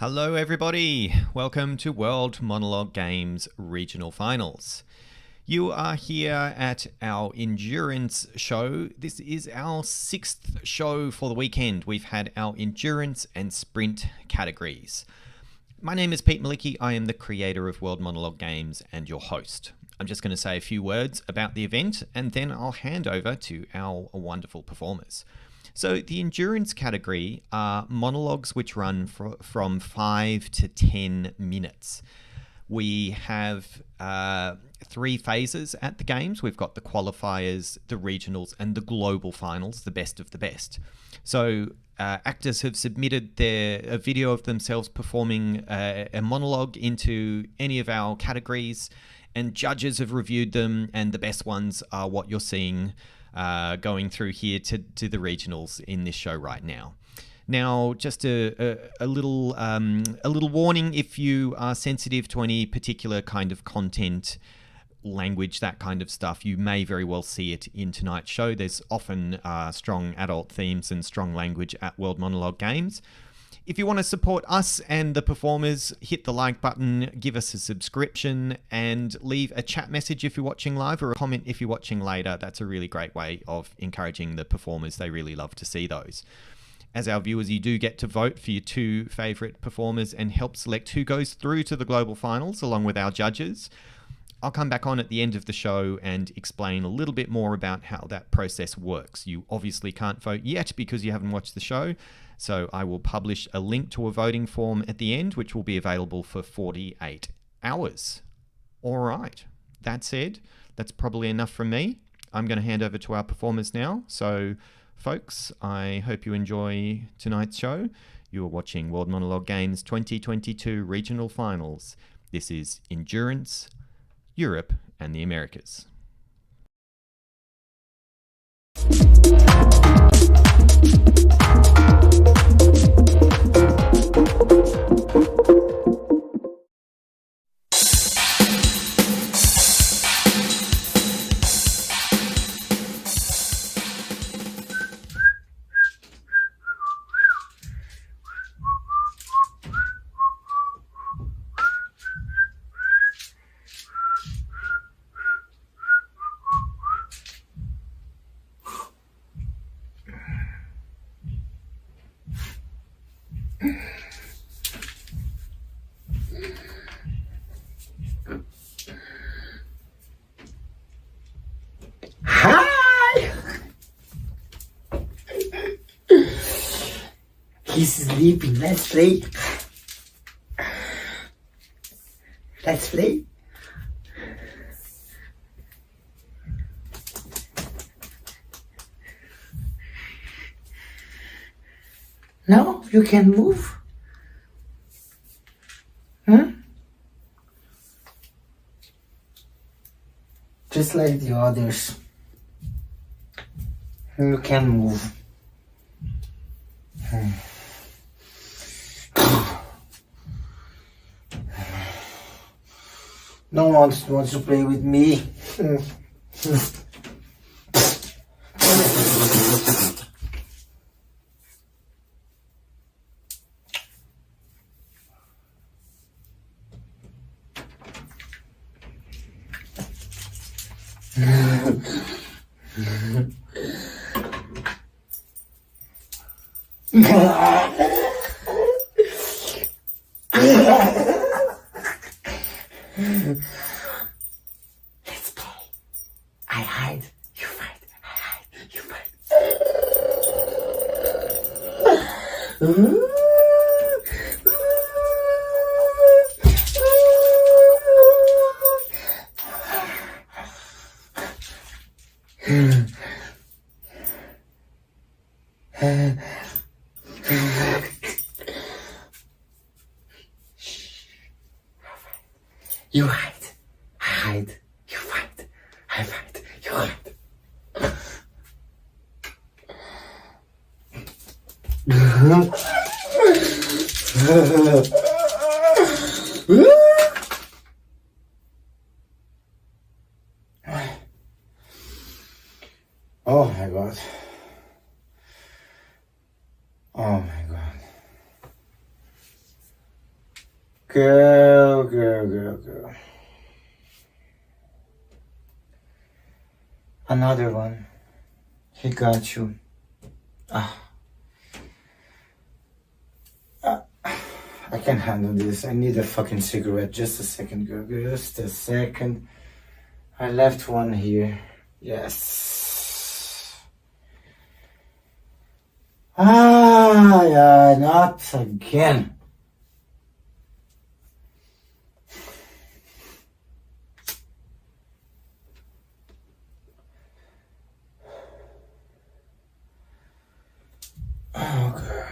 Hello everybody, welcome to World Monologue Games Regional Finals. You are here at our endurance show. This is our 6th show for the weekend. We've had our endurance and sprint categories. My name is Pete Malicki. I am the creator of World Monologue Games and your host. I'm just going to say a few words about the event and then I'll hand over to our wonderful performers. So the endurance category are monologues which run from 5 to 10 minutes. We have 3 phases at the games. We've got the qualifiers, the regionals, and the global finals, the best of the best. So actors have submitted a video of themselves performing a monologue into any of our categories, and judges have reviewed them, and the best ones are what you're seeing going through here to the regionals in this show right now. Now, just a little warning: if you are sensitive to any particular kind of content, language, that kind of stuff, you may very well see it in tonight's show. There's often strong adult themes and strong language at World Monologue Games. If you want to support us and the performers, hit the like button, give us a subscription, and leave a chat message if you're watching live, or a comment if you're watching later. That's a really great way of encouraging the performers. They really love to see those. As our viewers, you do get to vote for your 2 favourite performers and help select who goes through to the global finals along with our judges. I'll come back on at the end of the show and explain a little bit more about how that process works. You obviously can't vote yet because you haven't watched the show, so I will publish a link to a voting form at the end, which will be available for 48 hours. All right, that said, that's probably enough from me. I'm going to hand over to our performers now. So, folks, I hope you enjoy tonight's show. You are watching World Monologue Games 2022 Regional Finals. This is Endurance, Europe, and the Americas. He's sleeping. Let's play. Let's play. No, you can move. Huh? Just like the others. You can move. No one wants to play with me. Let's play. I hide, you fight. I hide, you fight. You hide, I hide, you fight, I fight, you hide. Oh my God. Oh my God. Girl. Another one. He got you. I can't handle this. I need a fucking cigarette. Just a second, girl. Just a second. I left one here. Yes. Yeah, not again. Oh, girl.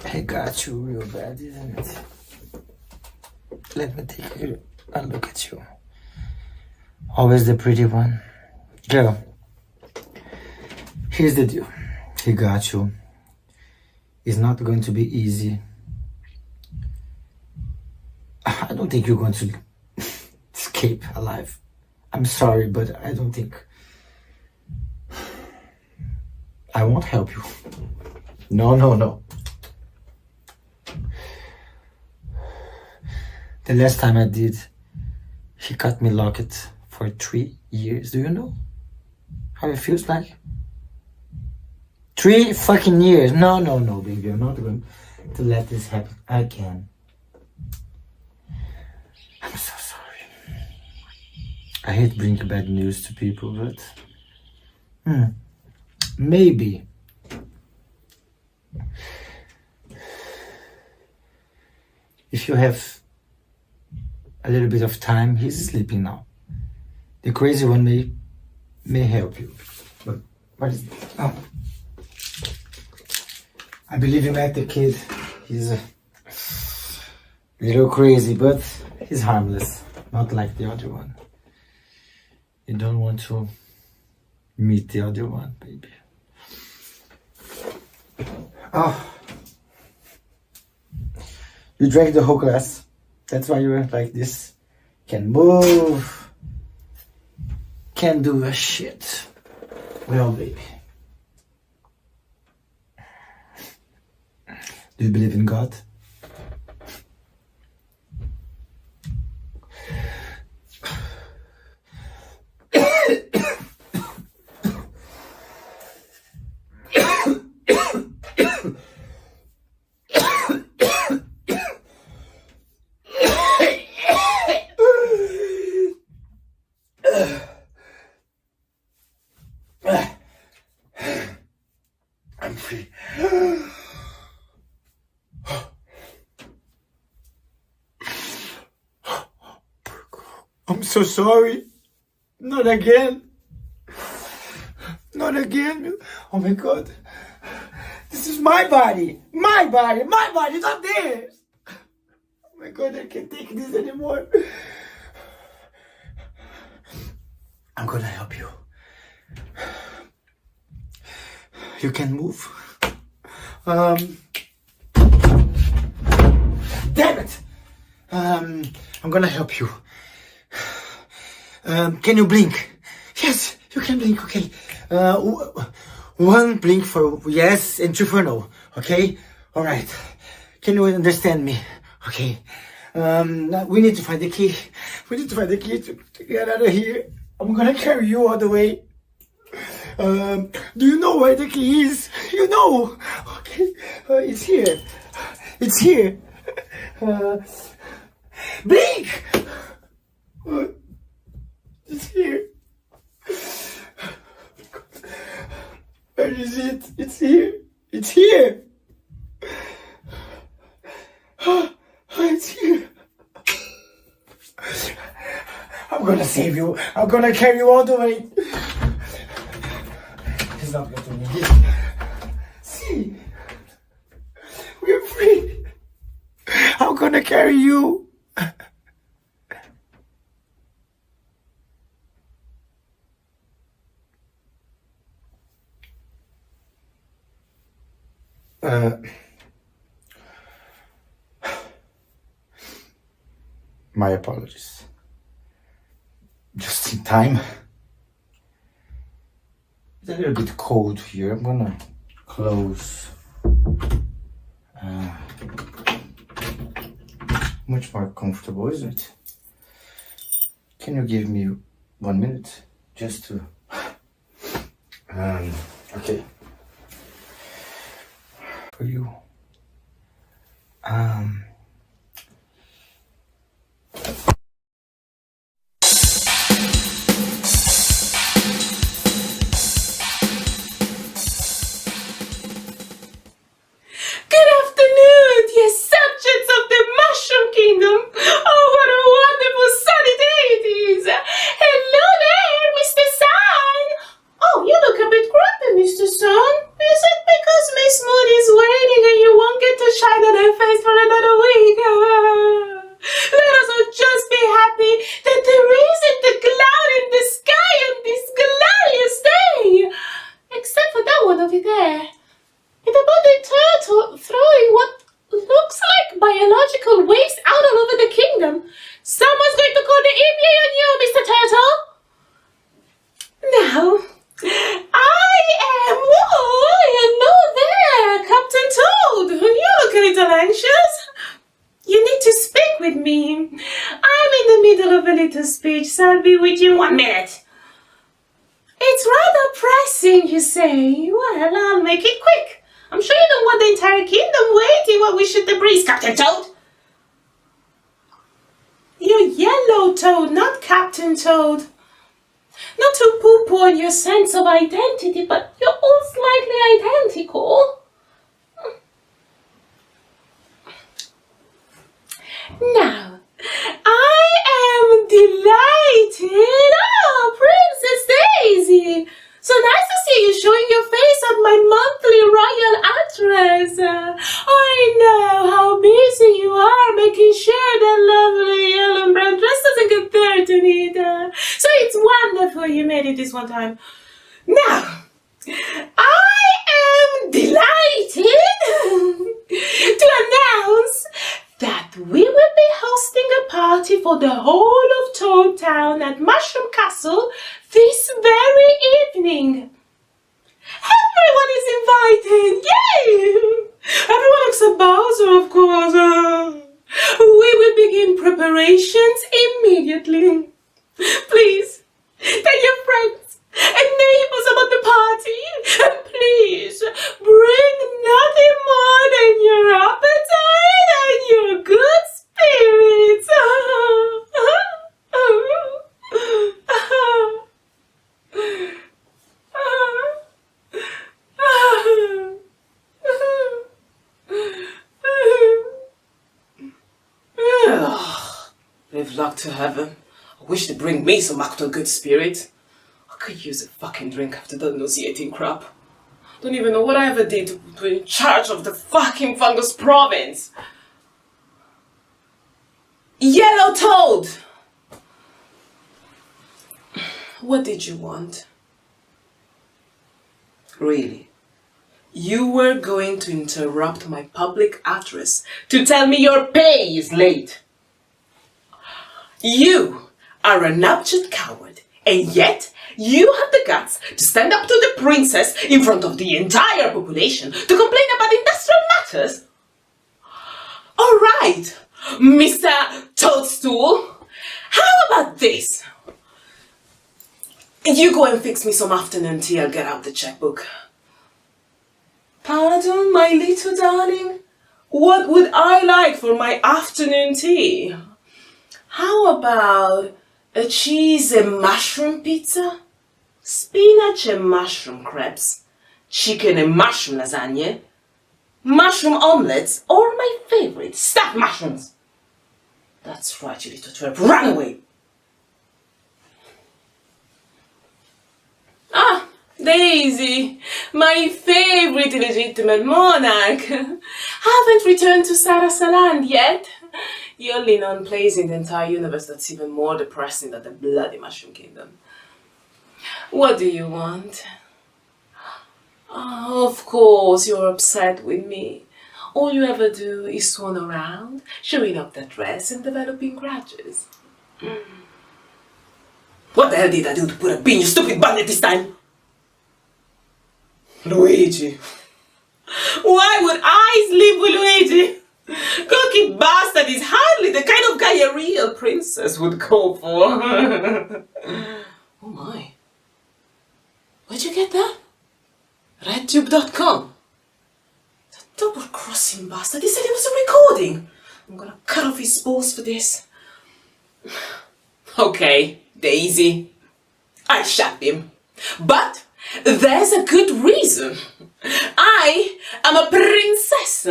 I got you real bad, isn't it? Let me take a look at you. Always the pretty one. Girl, here's the deal. He got you. It's not going to be easy. I don't think you're going to escape alive. I'm sorry, but I don't think. I won't help you. No. The last time I did, he cut me locked for 3 years. Do you know how it feels like? 3 fucking years. No, baby. I'm not going to let this happen again. I'm so sorry. I hate bringing bad news to people, but maybe if you have a little bit of time, he's sleeping now. The crazy one may help you. But what is this? Oh. I believe you met the kid. He's a little crazy, but he's harmless. Not like the other one. You don't want to meet the other one, baby. Oh. You drank the whole glass. That's why you're like this. Can move. Can do a shit. Well, baby. Do you believe in God? I'm free. I'm so sorry. Not again. Not again. Oh my God. This is my body. My body, not theirs. Oh my God, I can't take this anymore. I'm gonna help you. You can move. Damn it! I'm gonna help you. Can you blink? Yes, you can blink, okay. 1 blink for yes and 2 for no, okay? Alright. Can you understand me? Okay. We need to find the key. We need to find the key to get out of here. I'm gonna carry you all the way. Do you know where the key is? You know. Okay. It's here. It's here. Blink! It's here. Where is it? It's here. It's here. It's here. I'm gonna save you. I'm gonna carry you all the way. He's not going to need it. See? We're free. I'm gonna carry you. My apologies. Just in time. It's a little bit cold here. I'm gonna close Much more comfortable, isn't it? Can you give me 1 minute just to... okay. For you. Good afternoon, dear subjects of the Mushroom Kingdom. Oh, what a wonderful sunny day it is. Hello there, Mr. Sun. Oh, you look a bit grumpy, Mr. Sun. Is it because Miss Moon is waiting and you won't get to shine on her face for another week? Let us all just be happy that there isn't a cloud in the sky on this glorious day. Except for that one over there. It's about the turtle throwing what looks like biological waste out all over the kingdom. Someone's going to call the EPA on you, Mr. Turtle. Now, I am... Oh, hello there, Captain Toad. You look a little anxious. You need to speak with me. I'm in the middle of a little speech, so I'll be with you in 1 minute. It's rather pressing, you say. Well, I'll make it quick. I'm sure you don't want the entire kingdom waiting while we shoot the breeze, Captain Toad. You're Yellow Toad, not Captain Toad. Not to poo-poo on your sense of identity, but you're all slightly identical. Now, I am delighted. Oh, Princess Daisy. So nice to see you showing your face on my monthly royal address. I know how busy you are making sure that lovely yellow and brown dress doesn't get dirty either. So it's wonderful you made it this one time. Now, I am delighted to announce that we will be hosting a party for the whole of Toad Town at Mushroom Castle this very evening. Everyone is invited! Yay! Everyone except Bowser, of course. We will begin preparations immediately. Please, tell your friends and neighbors about the party. And please, bring nothing more than your appetite and your good spirits. Live luck to heaven. I wish they'd bring me some actual good spirit. I could use a fucking drink after that nauseating crap. Don't even know what I ever did to be in charge of the fucking fungus province. Yellow Toad! What did you want? Really? You were going to interrupt my public address to tell me your pay is late? You are an abject coward, and yet you have the guts to stand up to the princess in front of the entire population to complain about industrial matters? All right, Mr. Toadstool, how about this? You go and fix me some afternoon tea, I'll get out the checkbook. Pardon, my little darling? What would I like for my afternoon tea? How about a cheese and mushroom pizza? Spinach and mushroom crepes? Chicken and mushroom lasagna? Mushroom omelets? Or my favorite, stuffed mushrooms? That's right, you little twerp, run away! Ah, Daisy, my favorite illegitimate monarch. Haven't returned to Sarasaland yet. The only non-place in the entire universe that's even more depressing than the bloody Mushroom Kingdom. What do you want? Oh, of course you're upset with me. All you ever do is swan around, showing up that dress and developing grudges. What the hell did I do to put a bee in your stupid bonnet this time? Luigi. Why would I sleep with Luigi? Cookie bastard is hardly the princess would go for. Oh my. Where'd you get that? RedTube.com. The double-crossing bastard. He said it was a recording. I'm gonna cut off his balls for this. Okay, Daisy. I shot him. But there's a good reason. I am a princess,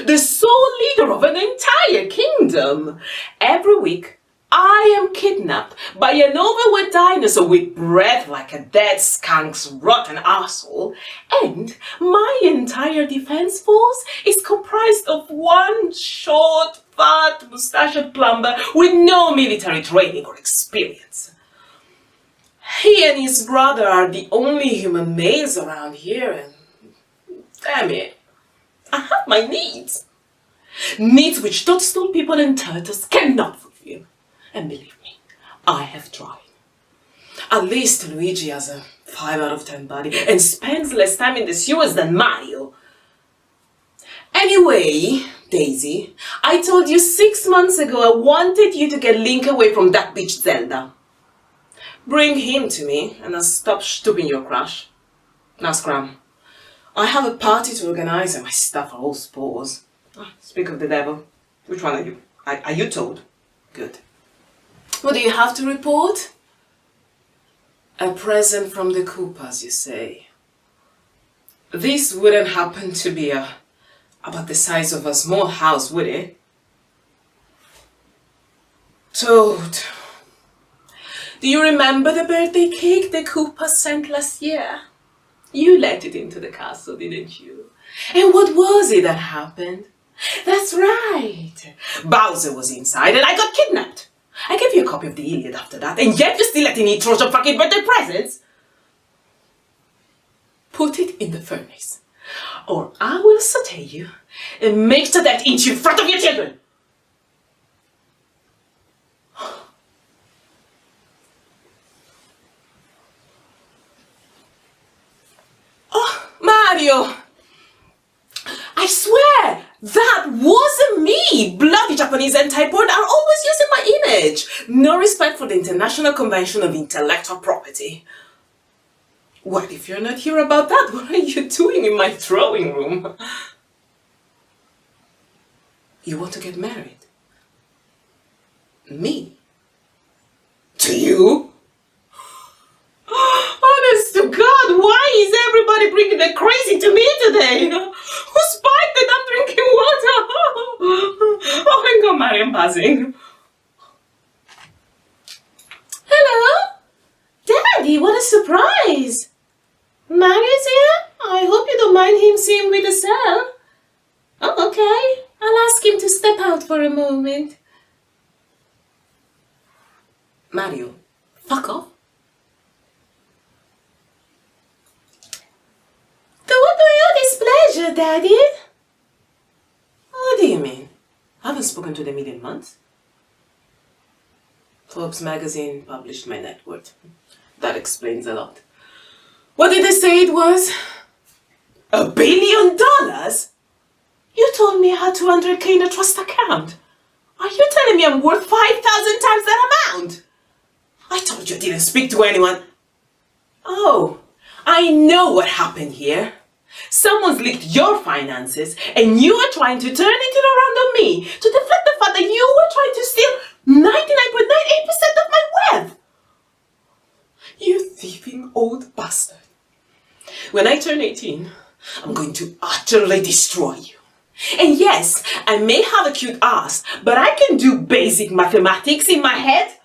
the sole leader of an entire kingdom. Every week, I am kidnapped by an overweight dinosaur with breath like a dead skunk's rotten asshole, and my entire defense force is comprised of one short, fat, mustached plumber with no military training or experience. He and his brother are the only human males around here, and damn it, I have my needs. Needs which toadstool people and turtles cannot fulfill. And believe me, I have tried. At least Luigi has a 5 out of 10 body and spends less time in the sewers than Mario. Anyway, Daisy, I told you 6 months ago I wanted you to get Link away from that bitch Zelda. Bring him to me and I'll stop stooping your crush. Now Scram, I have a party to organize and my stuff are all spores. Speak of the devil, which one are you? Are you told? Good. What do you have to report? A present from the Koopas, you say. This wouldn't happen to be about the size of a small house, would it? Toad. Do you remember the birthday cake the Koopas sent last year? You let it into the castle, didn't you? And what was it that happened? That's right. Bowser was inside and I got kidnapped. I gave you a copy of the Iliad after that, and yet you're still letting me throw some fucking birthday presents. Put it in the furnace, or I will saute you and make sure that eat you in front of your children. Oh, Mario! I swear, that wasn't me! Bloody Japanese anti-porn are always using my image. No respect for the International Convention of Intellectual Property. Well, if you're not here about that, what are you doing in my drawing room? You want to get married? Me? To you? Honest to God, why is everybody bringing the crazy to me today? Who spiked that I'm drinking water? Oh, hang on, Mary, I'm buzzing. Hello? Daddy, what a surprise! Mario's here? I hope you don't mind him seeing with the cell. Oh, okay. I'll ask him to step out for a moment. Mario, fuck off. To what do you displeasure, Daddy? What do you mean? I haven't spoken to them in months. Forbes magazine published my net worth. That explains a lot. What did they say it was? $1 billion? You told me I had 200k in a trust account. Are you telling me I'm worth 5,000 times that amount? I told you I didn't speak to anyone. Oh, I know what happened here. Someone's leaked your finances and you are trying to turn it around on me to deflect the fact that you were trying to steal 99.98% of my wealth. You thieving old bastard. When I turn 18, I'm going to utterly destroy you. And yes, I may have a cute ass, but I can do basic mathematics in my head.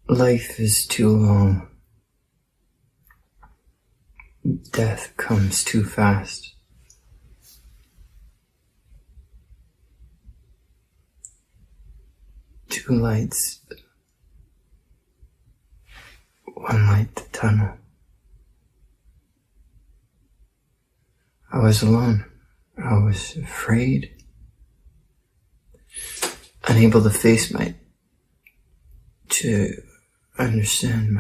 Life is too long. Death comes too fast. Two lights. One light the tunnel. I was alone. I was afraid. Unable to face to understand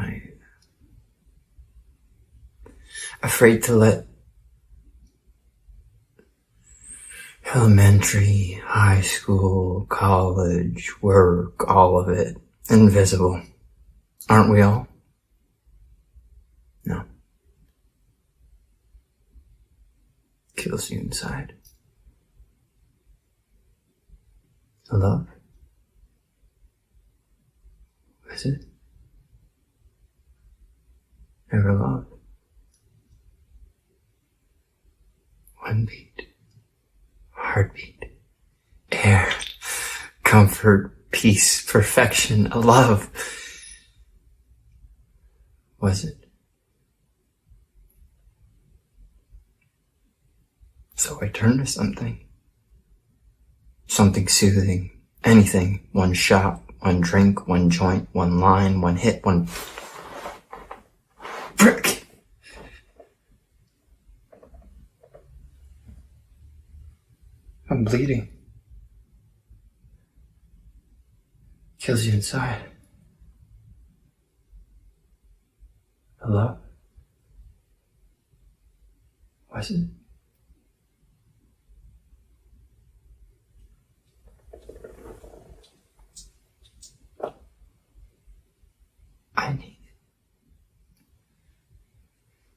afraid to let elementary, high school, college, work, all of it, invisible. Aren't we all? No. Kills you inside. Love? Is it? Never loved. One beat. Heartbeat. Air. Comfort. Peace. Perfection. A love. Was it? So I turned to something. Something soothing. Anything. One shot, one drink, one joint, one line, one hit, one brick. I'm bleeding. Kills you inside. Hello? Was it?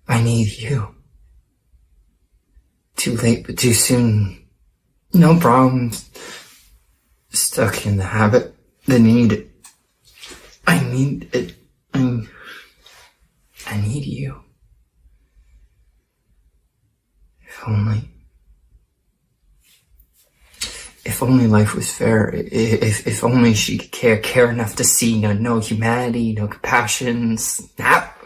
I need you. Too late, but too soon. No problems. Stuck in the habit, the need. I need it. I need you. If only life was fair. If only she could care enough to see no humanity, no compassion. Snap.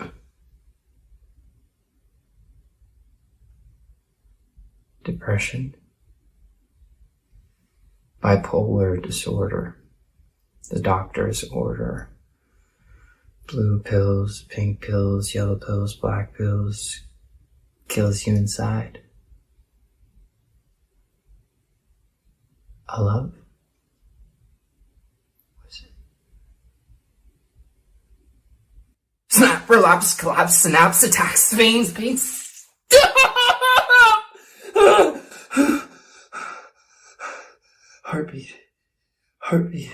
Depression. Bipolar disorder. The doctor's order. Blue pills, pink pills, yellow pills, black pills. Kills you inside. A love? Was it? Snap, relapse, collapse, synapse, attacks, veins, pain. Heartbeat. Heartbeat.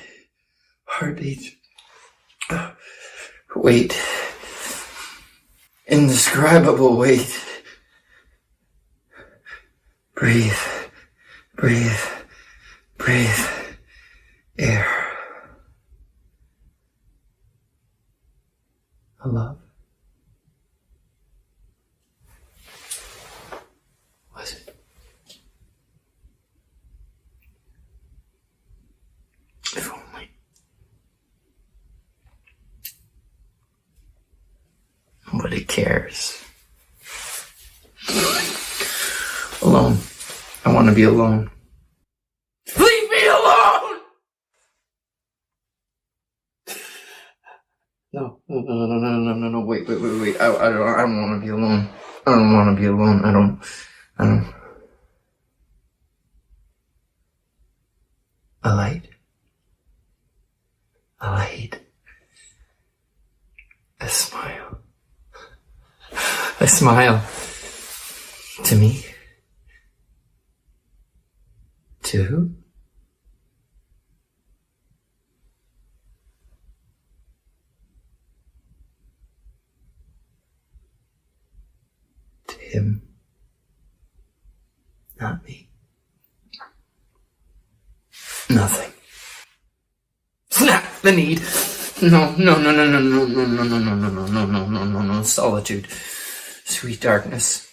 Heartbeat. Weight. Indescribable weight. Breathe. Breathe. Breathe. Air. A love. Was it? If only. Nobody cares. Alone. I want to be alone. Leave me alone! No, wait. I don't want to be alone. I don't want to be alone. I don't. A light. A light. A smile. A smile. To me. To who? To him. Not me. Nothing. Snap the need. No. Solitude. Sweet darkness.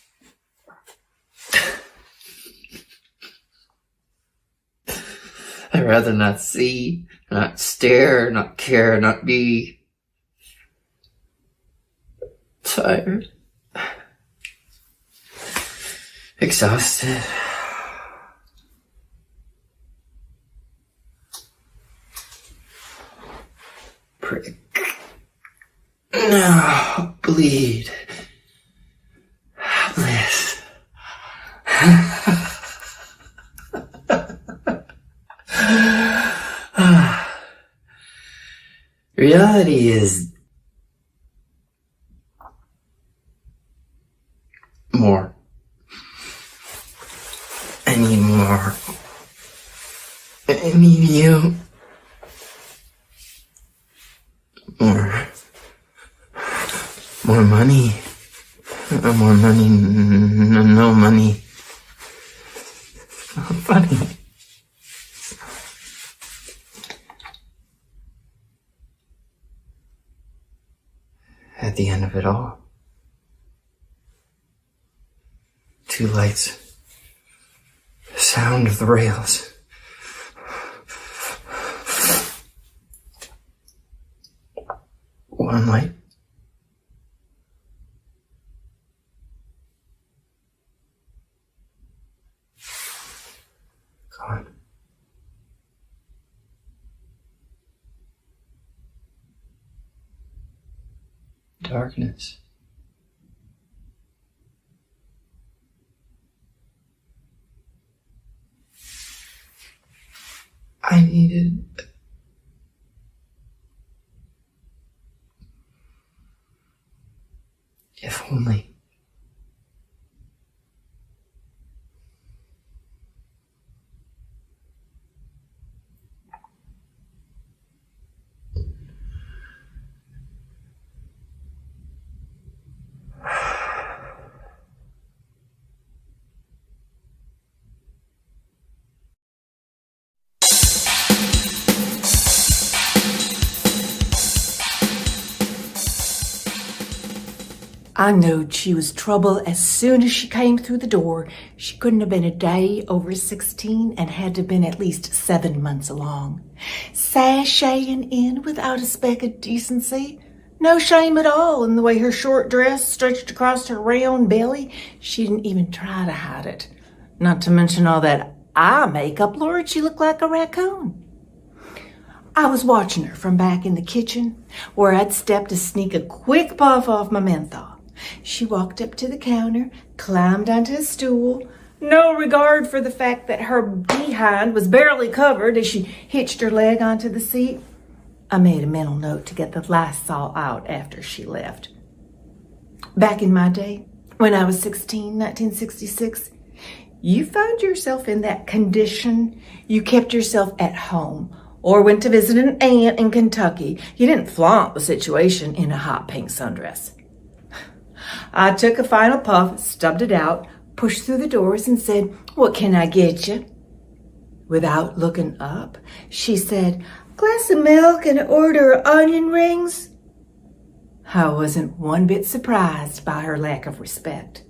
I'd rather not see, not stare, not care, not be. Tired. Exhausted. Prick. No, bleed. Bliss. Reality is more. I need more. I need you. More. More money. More money. No money. Not funny. At the end of it all, 2 lights, sound of the rails. One light. Gone. Darkness. I needed if only. I knowed she was trouble as soon as she came through the door. She couldn't have been a day over 16 and had to have been at least 7 months along. Sashaying in without a speck of decency. No shame at all in the way her short dress stretched across her round belly. She didn't even try to hide it. Not to mention all that eye makeup. Lord, she looked like a raccoon. I was watching her from back in the kitchen, where I'd stepped to sneak a quick puff off my menthol. She walked up to the counter, climbed onto a stool, no regard for the fact that her behind was barely covered as she hitched her leg onto the seat. I made a mental note to get the Lysol out after she left. Back in my day, when I was 16, 1966, you found yourself in that condition, you kept yourself at home or went to visit an aunt in Kentucky. You didn't flaunt the situation in a hot pink sundress. I took a final puff, stubbed it out, pushed through the doors and said, "What can I get you?" Without looking up, she said, "Glass of milk and an order of onion rings." I wasn't one bit surprised by her lack of respect.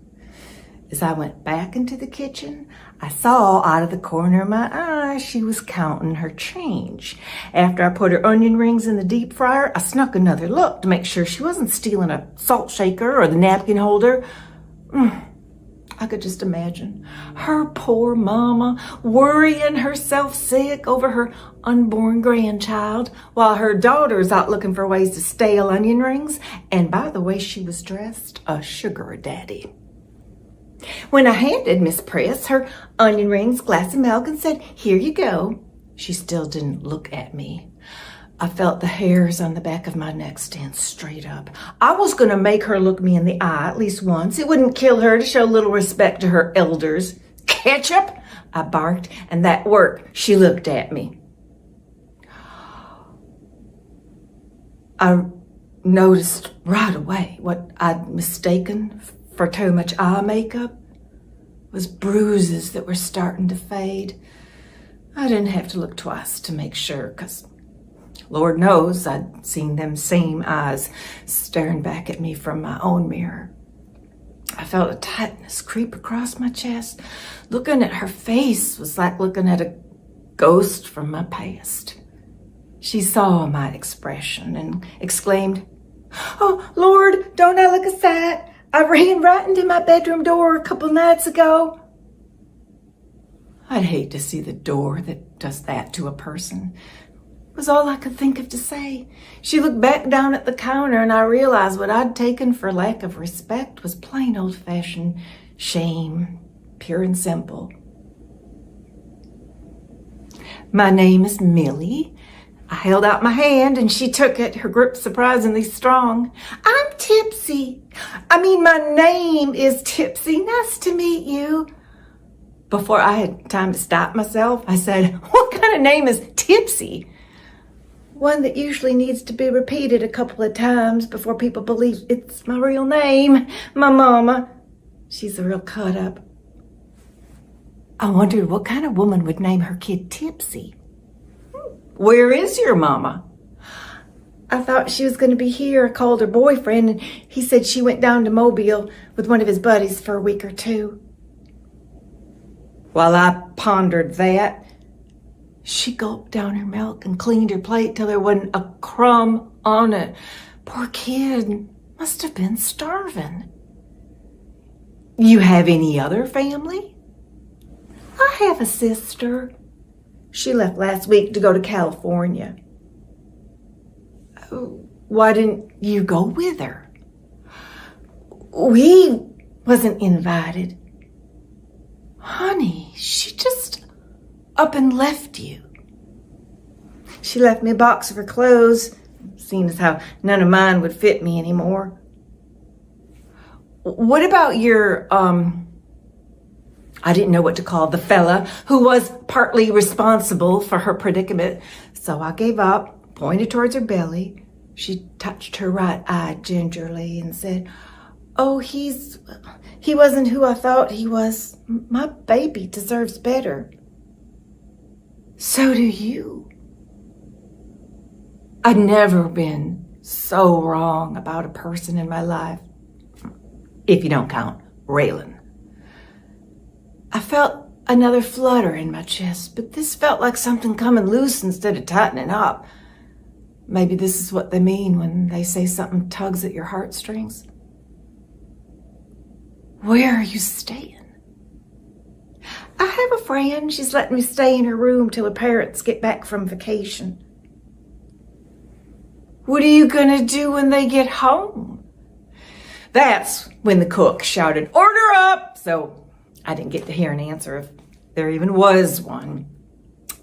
As I went back into the kitchen, I saw out of the corner of my eye she was counting her change. After I put her onion rings in the deep fryer, I snuck another look to make sure she wasn't stealing a salt shaker or the napkin holder. I could just imagine her poor mama worrying herself sick over her unborn grandchild while her daughter's out looking for ways to steal onion rings, and by the way she was dressed, a sugar daddy. When I handed Miss Press her onion rings, glass of milk, and said, "Here you go," she still didn't look at me. I felt the hairs on the back of my neck stand straight up. I was going to make her look me in the eye at least once. It wouldn't kill her to show little respect to her elders. "Ketchup?" I barked, and that worked. She looked at me. I noticed right away what I'd mistaken for too much eye makeup was bruises that were starting to fade. I didn't have to look twice to make sure, because Lord knows I'd seen them same eyes staring back at me from my own mirror. I felt a tightness creep across my chest. Looking at her face was like looking at a ghost from my past. She saw my expression and exclaimed, Oh, Lord, don't I look a sight? I ran right into my bedroom door a couple nights ago. I'd hate to see the door that does that to a person, was all I could think of to say. She looked back down at the counter, and I realized what I'd taken for lack of respect was plain old-fashioned shame, pure and simple. My name is Millie. I held out my hand, and she took it, her grip surprisingly strong. I'm Tipsy. My name is Tipsy. Nice to meet you. Before I had time to stop myself, I said, what kind of name is Tipsy? One that usually needs to be repeated a couple of times before people believe it's my real name. My mama, she's a real cut up. I wondered what kind of woman would name her kid Tipsy. Where is your mama? I thought she was going to be here. I called her boyfriend, and he said she went down to Mobile with one of his buddies for a week or two. While I pondered that, she gulped down her milk and cleaned her plate till there wasn't a crumb on it. Poor kid must have been starving. You have any other family? I have a sister. She left last week to go to California. Why didn't you go with her? We wasn't invited. Honey, she just up and left you. She left me a box of her clothes, seeing as how none of mine would fit me anymore. What about your, I didn't know what to call the fella who was partly responsible for her predicament, so I gave up, pointed towards her belly. She touched her right eye gingerly and said, oh, he wasn't who I thought he was. My baby deserves better. So do you. I'd never been so wrong about a person in my life, if you don't count Raylan. I felt another flutter in my chest, but this felt like something coming loose instead of tightening up. Maybe this is what they mean when they say something tugs at your heartstrings. Where are you staying? I have a friend. She's letting me stay in her room till her parents get back from vacation. What are you gonna do when they get home? That's when the cook shouted, order up! So I didn't get to hear an answer if there even was one.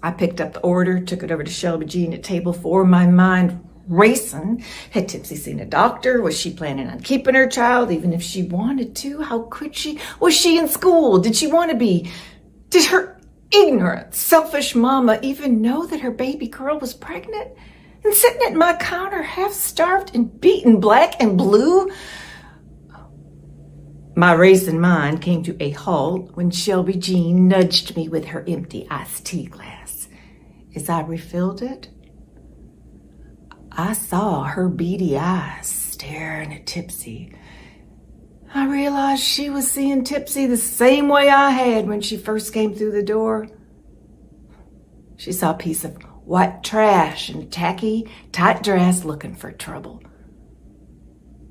I picked up the order, took it over to Shelby Jean at table 4, my mind racing. Had Tipsy seen a doctor? Was she planning on keeping her child, even if she wanted to? How could she? Was she in school? Did she want to be? Did her ignorant, selfish mama even know that her baby girl was pregnant? And sitting at my counter, half-starved and beaten black and blue? My racing mind came to a halt when Shelby Jean nudged me with her empty iced tea glass. As I refilled it, I saw her beady eyes staring at Tipsy. I realized she was seeing Tipsy the same way I had when she first came through the door. She saw a piece of white trash and a tacky, tight dress looking for trouble.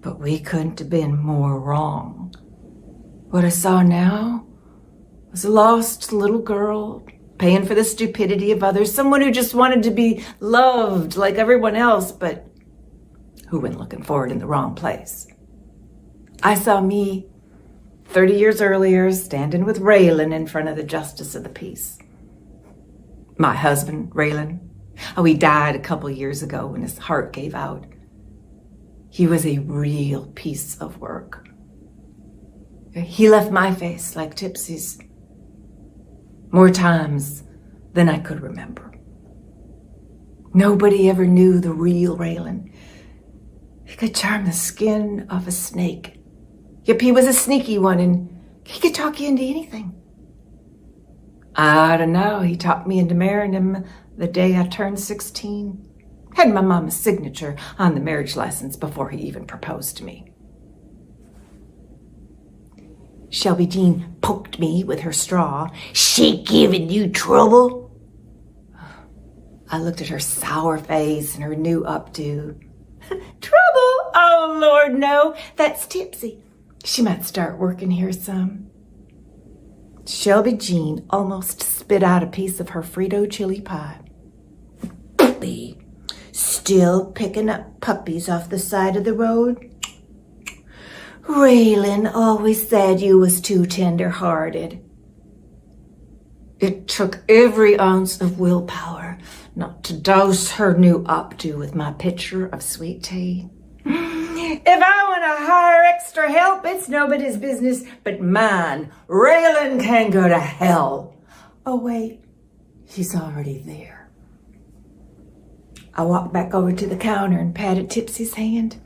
But we couldn't have been more wrong. What I saw now was a lost little girl paying for the stupidity of others, someone who just wanted to be loved like everyone else, but who went looking for it in the wrong place. I saw me 30 years earlier standing with Raylan in front of the Justice of the Peace. My husband, Raylan, he died a couple years ago when his heart gave out. He was a real piece of work. He left my face like Tipsy's more times than I could remember. Nobody ever knew the real Raylan. He could charm the skin off a snake. Yep, he was a sneaky one, and he could talk you into anything. I don't know, he talked me into marrying him the day I turned 16. Had my mama's signature on the marriage license before he even proposed to me. Shelby Jean poked me with her straw. She giving you trouble? I looked at her sour face and her new updo. Trouble? Oh, Lord, no. That's Tipsy. She might start working here some. Shelby Jean almost spit out a piece of her Frito chili pie. Still picking up puppies off the side of the road? Raylan always said you was too tender-hearted. It took every ounce of willpower not to douse her new updo with my pitcher of sweet tea. If I want to hire extra help, it's nobody's business but mine. Raylan can go to hell. Oh, wait, he's already there. I walked back over to the counter and patted Tipsy's hand.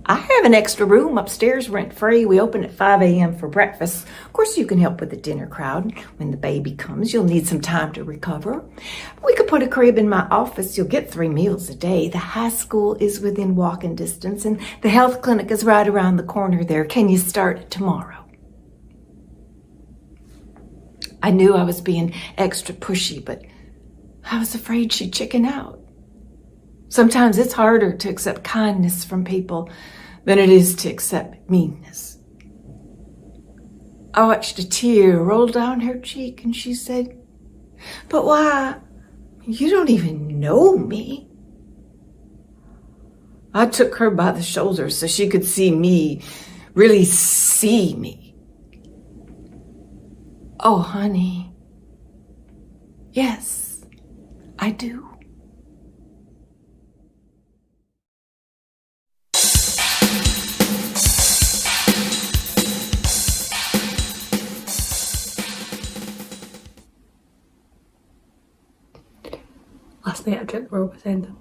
I have an extra room upstairs rent-free. We open at 5 a.m. for breakfast. Of course, you can help with the dinner crowd. When the baby comes, you'll need some time to recover. We could put a crib in my office. You'll get 3 meals a day. The high school is within walking distance, and the health clinic is right around the corner there. Can you start tomorrow? I knew I was being extra pushy, but I was afraid she'd chicken out. Sometimes it's harder to accept kindness from people than it is to accept meanness. I watched a tear roll down her cheek and she said, "But why, you don't even know me." I took her by the shoulders so she could see me, really see me. "Oh, honey, yes, I do." Last night I dreamt the world was ending.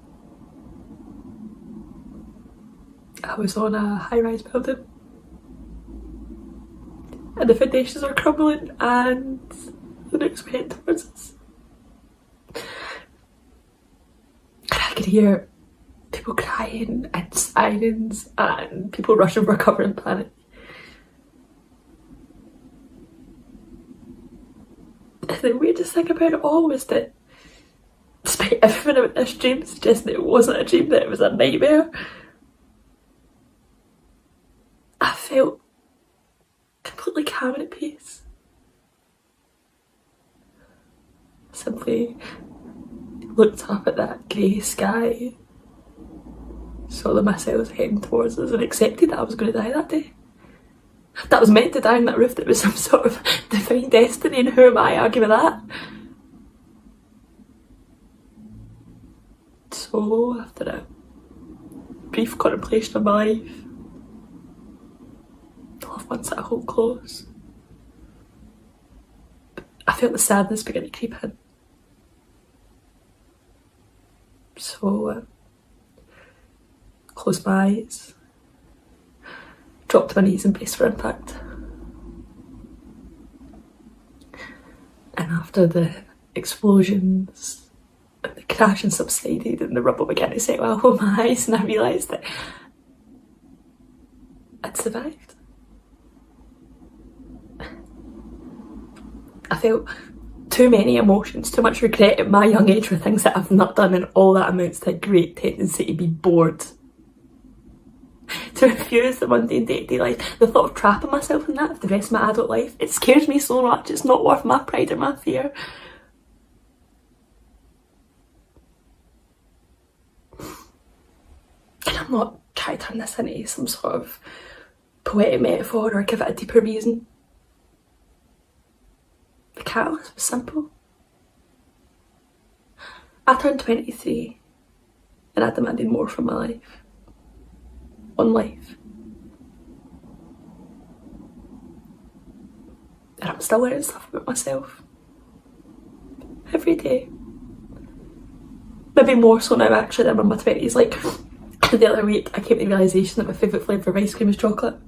I was on a high-rise building and the foundations were crumbling and the nukes were heading towards us. And I could hear people crying and sirens and people rushing for cover and panic. And the weirdest thing about it all was that despite everything about this dream suggesting that it wasn't a dream, that it was a nightmare, I felt completely calm and at peace. Simply looked up at that grey sky, saw the missiles heading towards us and accepted that I was going to die that day. That I was meant to die on that roof, that was some sort of divine destiny, and who am I arguing with that? So, after a brief contemplation of my life, the loved ones that I hold close, I felt the sadness begin to creep in. So, closed my eyes, dropped to my knees and braced for impact. And after the explosions, and the crashing subsided and the rubble began to settle over my eyes, and I realised that I'd survived. I felt too many emotions, too much regret at my young age for things that I've not done, and all that amounts to a great tendency to be bored. To refuse the mundane day-to-day life. The thought of trapping myself in that for the rest of my adult life, it scares me so much, it's not worth my pride or my fear. And I'm not trying to turn this into some sort of poetic metaphor or give it a deeper reason. The catalyst was simple. I turned 23 and I demanded more from my life. One life. And I'm still learning stuff about myself. Every day. Maybe more so now actually than in my 20s. Like, the other week I came to the realisation that my favourite flavour of ice cream is chocolate.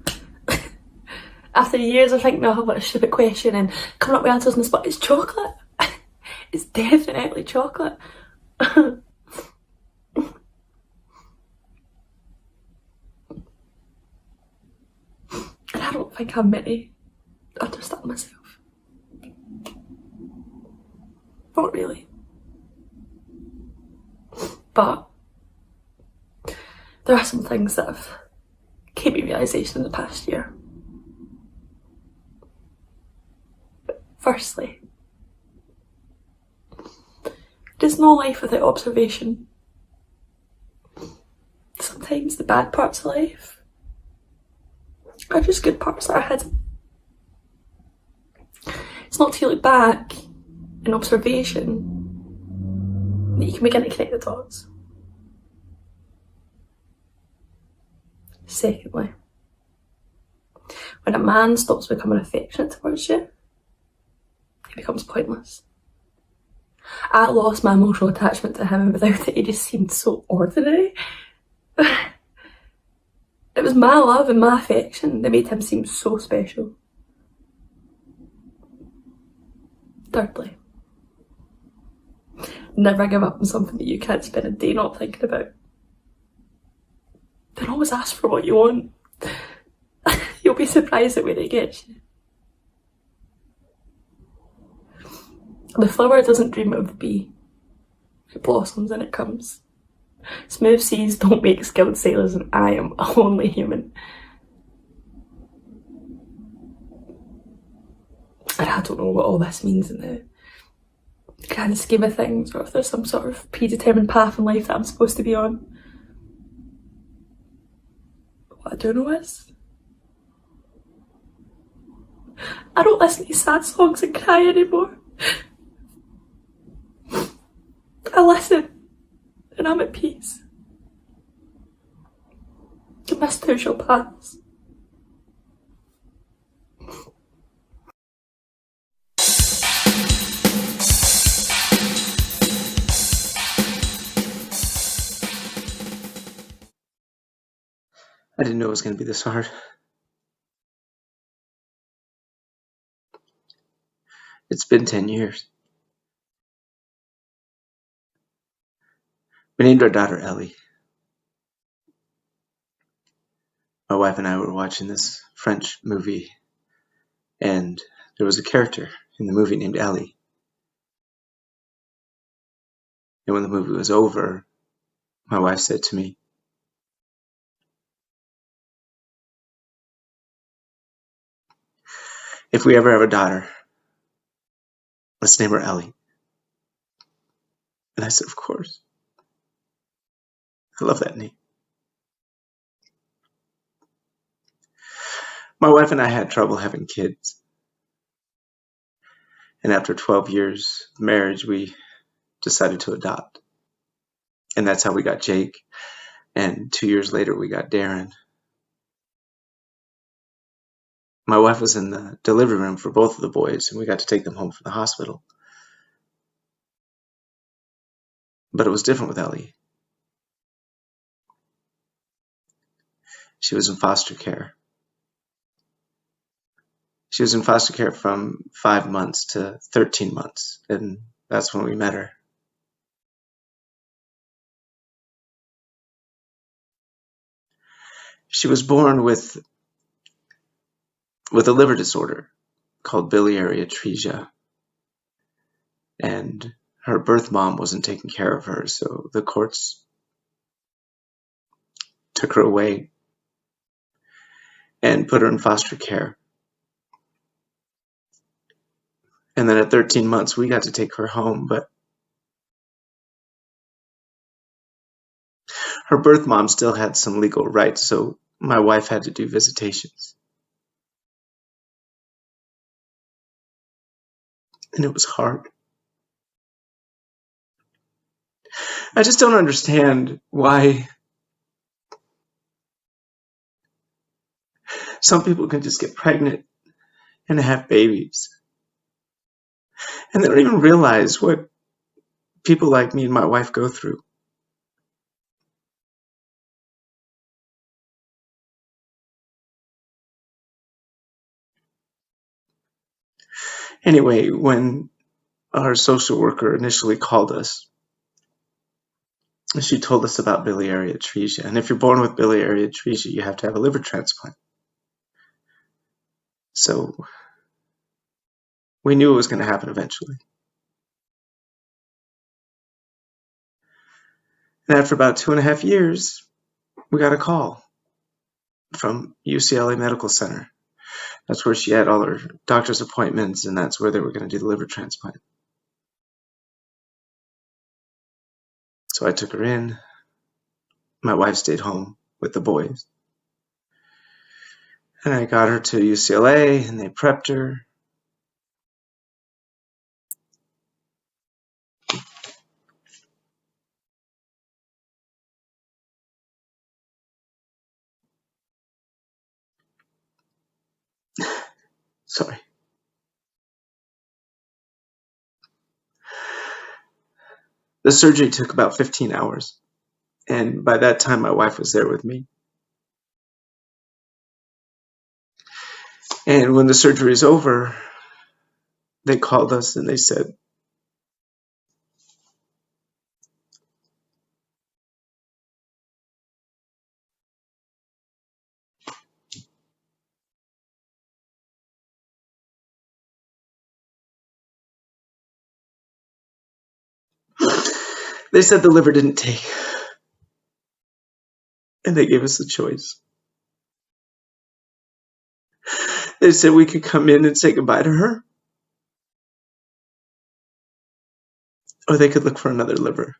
After years of thinking, oh, what a stupid question, and coming up with answers on the spot, it's chocolate. It's definitely chocolate. And I don't think I'm meant to understand myself. Not really. But there are some things that have came to realisation in the past year. Firstly, there's no life without observation. Sometimes the bad parts of life are just good parts that are hidden. It's not till you look back in observation that you can begin to connect the dots. Secondly, when a man stops becoming affectionate towards you, he becomes pointless. I lost my emotional attachment to him, and without it, he just seemed so ordinary. It was my love and my affection that made him seem so special. Thirdly, never give up on something that you can't spend a day not thinking about. Then always ask for what you want. You'll be surprised at where it gets you. The flower doesn't dream of the bee. It blossoms and it comes. Smooth seas don't make skilled sailors, and I am only human. And I don't know what all this means in the grand scheme of things, or if there's some sort of predetermined path in life that I'm supposed to be on. But what I do know is, I don't listen to sad songs and cry anymore. I listen, and I'm at peace. And this too shall pass. I didn't know it was going to be this hard. It's been 10 years. We named our daughter Ellie. My wife and I were watching this French movie, and there was a character in the movie named Ellie. And when the movie was over, my wife said to me, "If we ever have a daughter, let's name her Ellie." And I said, "Of course. I love that name." My wife and I had trouble having kids. And after 12 years of marriage, we decided to adopt. And that's how we got Jake. And 2 years later, we got Darren. My wife was in the delivery room for both of the boys, and we got to take them home from the hospital. But it was different with Ellie. She was in foster care. She was in foster care from 5 months to 13 months, and that's when we met her. She was born with a liver disorder called biliary atresia, and her birth mom wasn't taking care of her, so the courts took her away and put her in foster care. And then at 13 months, we got to take her home, but her birth mom still had some legal rights, so my wife had to do visitations. And it was hard. I just don't understand why some people can just get pregnant and have babies, and they don't even realize what people like me and my wife go through. Anyway, when our social worker initially called us, she told us about biliary atresia. And if you're born with biliary atresia, you have to have a liver transplant. So we knew it was going to happen eventually. And after about 2.5 years, we got a call from UCLA Medical Center. That's where she had all her doctor's appointments, and that's where they were going to do the liver transplant. So I took her in. My wife stayed home with the boys. And I got her to UCLA, and they prepped her. Sorry. The surgery took about 15 hours. And by that time, my wife was there with me. And when the surgery is over, they called us and they said, the liver didn't take. And they gave us the choice. They said we could come in and say goodbye to her, or they could look for another liver.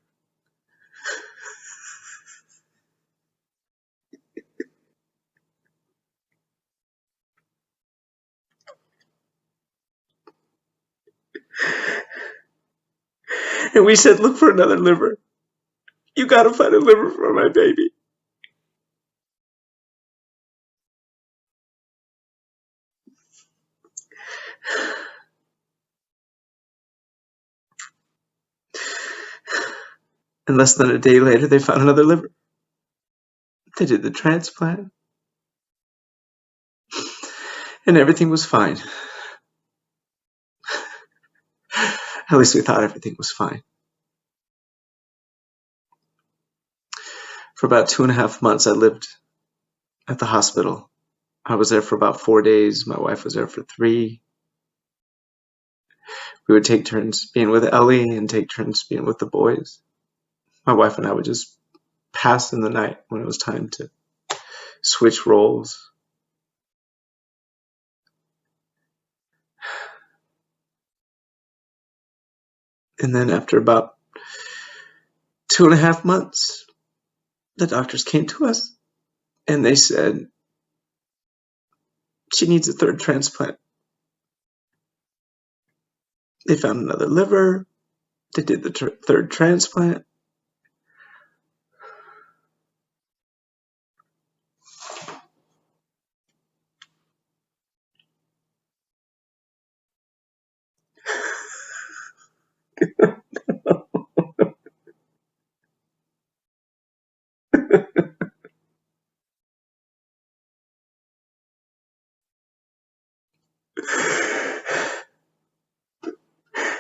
And we said, look for another liver. You gotta find a liver for my baby. And less than a day later, they found another liver. They did the transplant. And everything was fine. At least we thought everything was fine. For about 2.5 months, I lived at the hospital. I was there for about 4 days. My wife was there for 3. We would take turns being with Ellie and take turns being with the boys. My wife and I would just pass in the night when it was time to switch roles. And then after about 2.5 months, the doctors came to us and they said, she needs a 3rd transplant. They found another liver. They did the 3rd transplant.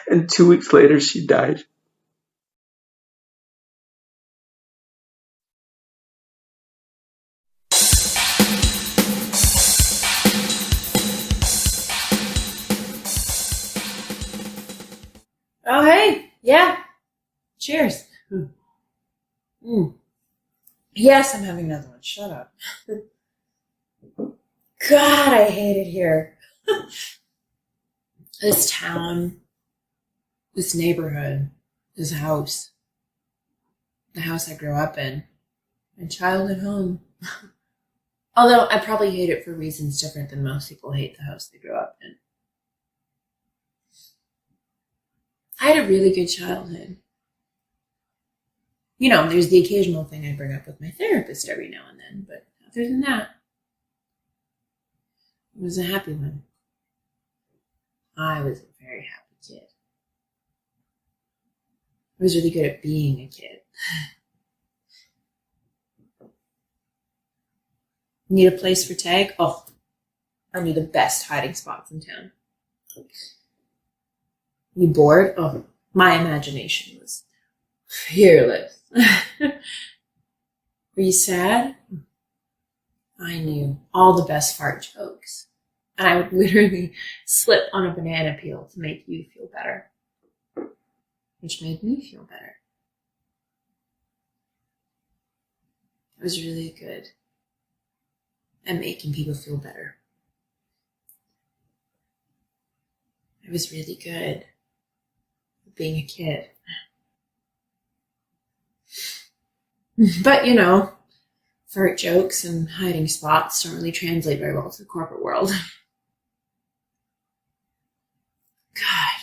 And 2 weeks later, she died. Oh, hey. Yeah. Cheers. Yes, I'm having another one. Shut up. God, I hate it here. This town, this neighborhood, this house, the house I grew up in, my childhood home. Although I probably hate it for reasons different than most people hate the house they grew up in. I had a really good childhood. You know, there's the occasional thing I bring up with my therapist every now and then, but other than that, it was a happy one. I was a very happy kid. I was really good at being a kid. Need a place for tag? Oh, I knew the best hiding spots in town. You bored? Oh, my imagination was fearless. Were you sad? I knew all the best fart jokes. And I would literally slip on a banana peel to make you feel better. Which made me feel better. I was really good at making people feel better. I was really good at being a kid. But, fart jokes and hiding spots don't really translate very well to the corporate world. God,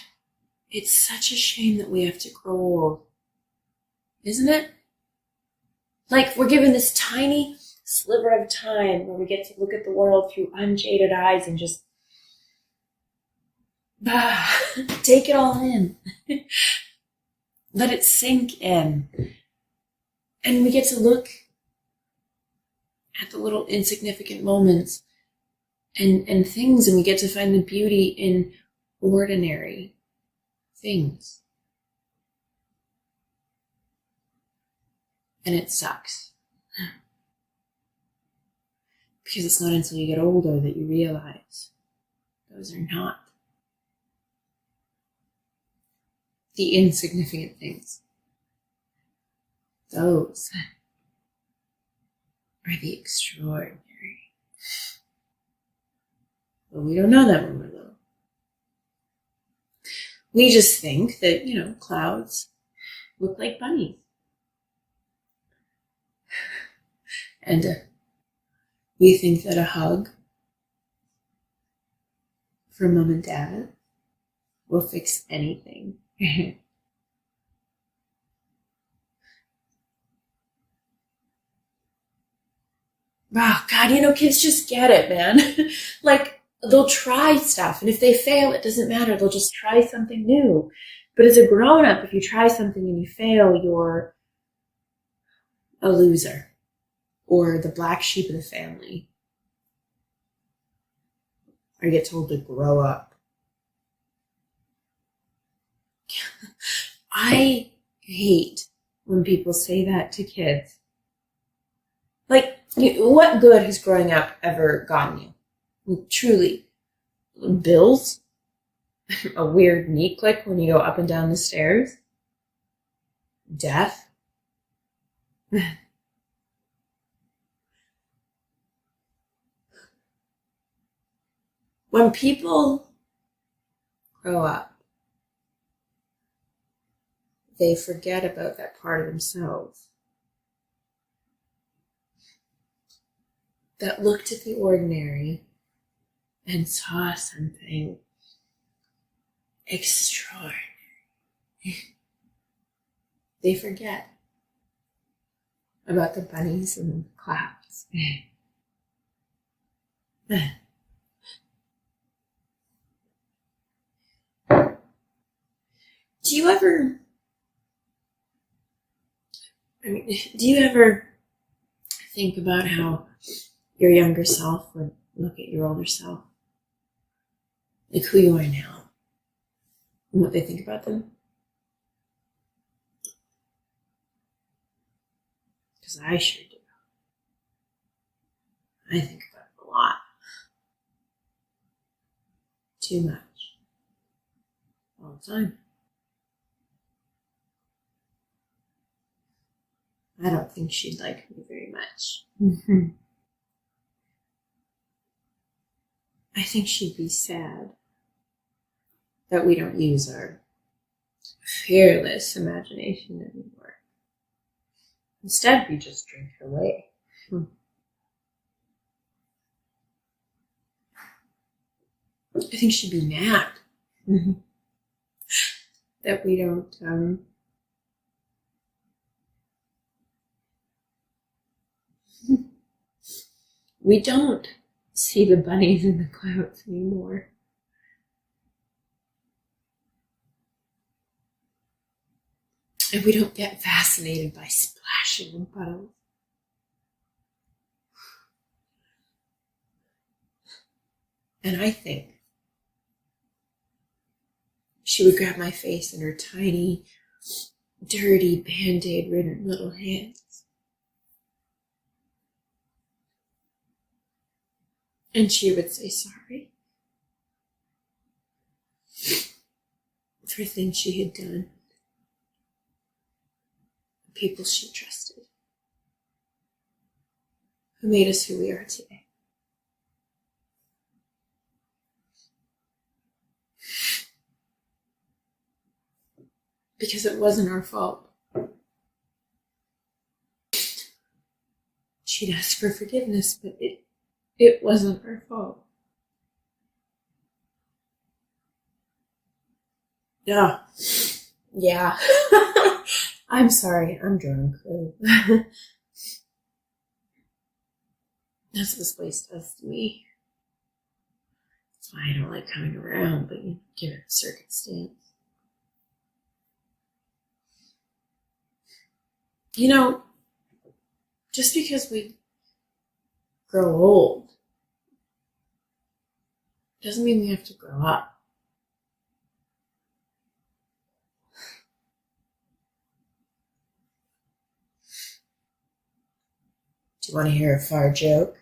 it's such a shame that we have to grow old. Isn't it? Like, we're given this tiny sliver of time where we get to look at the world through unjaded eyes and just take it all in. Let it sink in. And we get to look at the little insignificant moments and things, and we get to find the beauty in ordinary things. And it sucks. Because it's not until you get older that you realize those are not the insignificant things. Those are the extraordinary. But we don't know that when we're little. We just think that, clouds look like bunnies. And we think that a hug from mom and dad will fix anything. Oh, God, kids just get it, man. Like, they'll try stuff, and if they fail, it doesn't matter. They'll just try something new. But as a grown-up, if you try something and you fail, you're a loser. Or the black sheep of the family. Or you get told to grow up. I hate when people say that to kids. Like, what good has growing up ever gotten you? Well, truly. Bills? A weird knee click when you go up and down the stairs? Death? When people grow up, they forget about that part of themselves that looked at the ordinary and saw something extraordinary. They forget about the bunnies and the clouds. Do you ever think about how your younger self would look at your older self? Like who you are now and what they think about them? Because I sure do. I think about it a lot. Too much. All the time. I don't think she'd like me very much. Mm-hmm. I think she'd be sad that we don't use our fearless imagination anymore. Instead, we just drink it away. I think she'd be mad that we don't we don't see the bunnies in the clouds anymore. And we don't get fascinated by splashing in puddles. And I think she would grab my face in her tiny, dirty, Band-Aid ridden little hands. And she would say sorry for things she had done, people she trusted. who made us who we are today. Because it wasn't our fault. She'd ask for forgiveness, but it wasn't our fault. Yeah. Yeah. I'm sorry, I'm drunk. That's what this place does to me. That's why I don't like coming around, but given the circumstance. You know, just because we grow old doesn't mean we have to grow up. Do you want to hear a fart joke?